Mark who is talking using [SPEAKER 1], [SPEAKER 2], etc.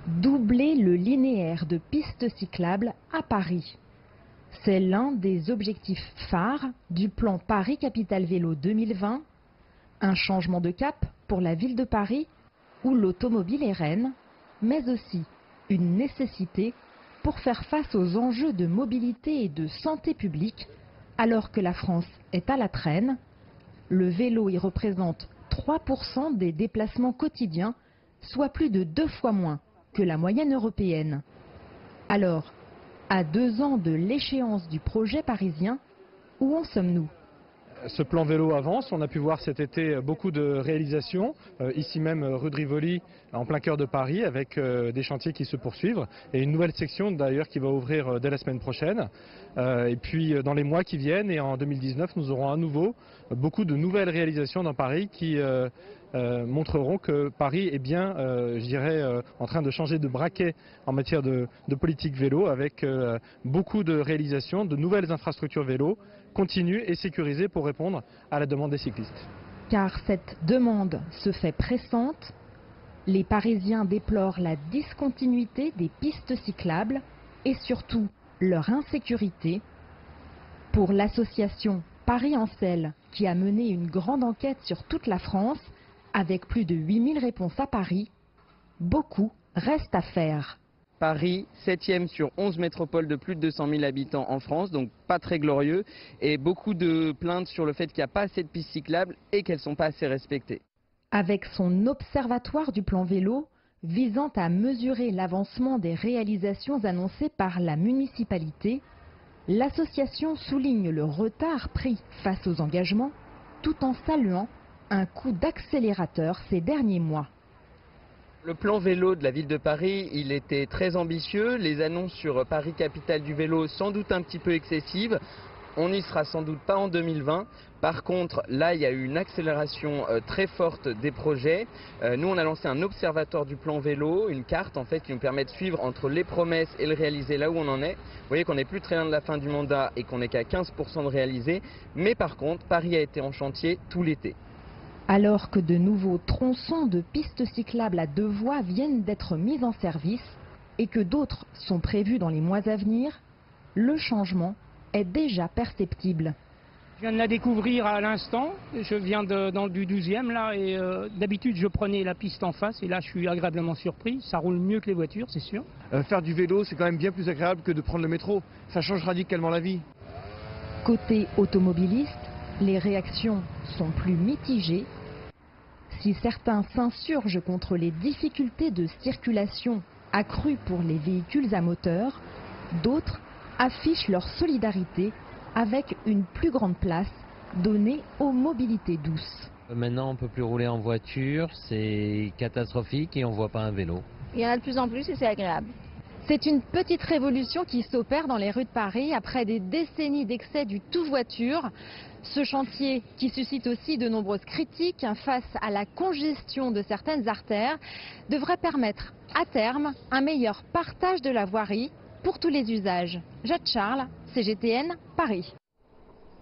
[SPEAKER 1] doubler le linéaire de pistes cyclables à Paris. C'est l'un des objectifs phares du plan Paris Capitale Vélo 2020, un changement de cap pour la ville de Paris où l'automobile est reine, mais aussi une nécessité pour faire face aux enjeux de mobilité et de santé publique, alors que la France est à la traîne. Le vélo y représente 3% des déplacements quotidiens, soit plus de 2 fois moins que la moyenne européenne. Alors, à 2 ans de l'échéance du projet parisien, où en sommes-nous ?
[SPEAKER 2] Ce plan vélo avance, on a pu voir cet été beaucoup de réalisations, ici même rue de Rivoli, en plein cœur de Paris, avec des chantiers qui se poursuivent et une nouvelle section d'ailleurs qui va ouvrir dès la semaine prochaine. Et puis dans les mois qui viennent et en 2019, nous aurons à nouveau beaucoup de nouvelles réalisations dans Paris qui montreront que Paris est bien, je dirais, en train de changer de braquet en matière de politique vélo, avec beaucoup de réalisations, de nouvelles infrastructures vélo continues et sécurisées pour répondre à la demande des cyclistes.
[SPEAKER 1] Car cette demande se fait pressante. Les Parisiens déplorent la discontinuité des pistes cyclables et surtout leur insécurité. Pour l'association Paris en selle, qui a mené une grande enquête sur toute la France, avec plus de 8000 réponses à Paris, beaucoup reste à faire.
[SPEAKER 3] Paris, 7e sur 11 métropoles de plus de 200 000 habitants en France, donc pas très glorieux, et beaucoup de plaintes sur le fait qu'il n'y a pas assez de pistes cyclables et qu'elles ne sont pas assez respectées.
[SPEAKER 1] Avec son observatoire du plan vélo, visant à mesurer l'avancement des réalisations annoncées par la municipalité, l'association souligne le retard pris face aux engagements, tout en saluant un coup d'accélérateur ces derniers mois.
[SPEAKER 3] Le plan vélo de la ville de Paris, il était très ambitieux. Les annonces sur Paris Capitale du Vélo, sans doute un petit peu excessives. On n'y sera sans doute pas en 2020. Par contre, là, il y a eu une accélération très forte des projets. Nous, on a lancé un observatoire du plan vélo, une carte en fait qui nous permet de suivre entre les promesses et le réalisé là où on en est. Vous voyez qu'on n'est plus très loin de la fin du mandat et qu'on n'est qu'à 15% de réalisé. Mais par contre, Paris a été en chantier tout l'été.
[SPEAKER 1] Alors que de nouveaux tronçons de pistes cyclables à 2 voies viennent d'être mis en service et que d'autres sont prévus dans les mois à venir, le changement est déjà perceptible.
[SPEAKER 4] Je viens de la découvrir à l'instant, je viens du 12e là et d'habitude je prenais la piste en face et là je suis agréablement surpris, ça roule mieux que les voitures c'est sûr.
[SPEAKER 5] Faire du vélo c'est quand même bien plus agréable que de prendre le métro, ça change radicalement la vie.
[SPEAKER 1] Côté automobiliste, les réactions sont plus mitigées. Si certains s'insurgent contre les difficultés de circulation accrues pour les véhicules à moteur, d'autres affichent leur solidarité avec une plus grande place donnée aux mobilités douces.
[SPEAKER 6] Maintenant, on ne peut plus rouler en voiture, c'est catastrophique et on ne voit pas un vélo.
[SPEAKER 7] Il y en a de plus en plus et c'est agréable.
[SPEAKER 1] C'est une petite révolution qui s'opère dans les rues de Paris après des décennies d'excès du tout-voiture. Ce chantier qui suscite aussi de nombreuses critiques face à la congestion de certaines artères devrait permettre à terme un meilleur partage de la voirie pour tous les usages. Jade Charles, CGTN, Paris.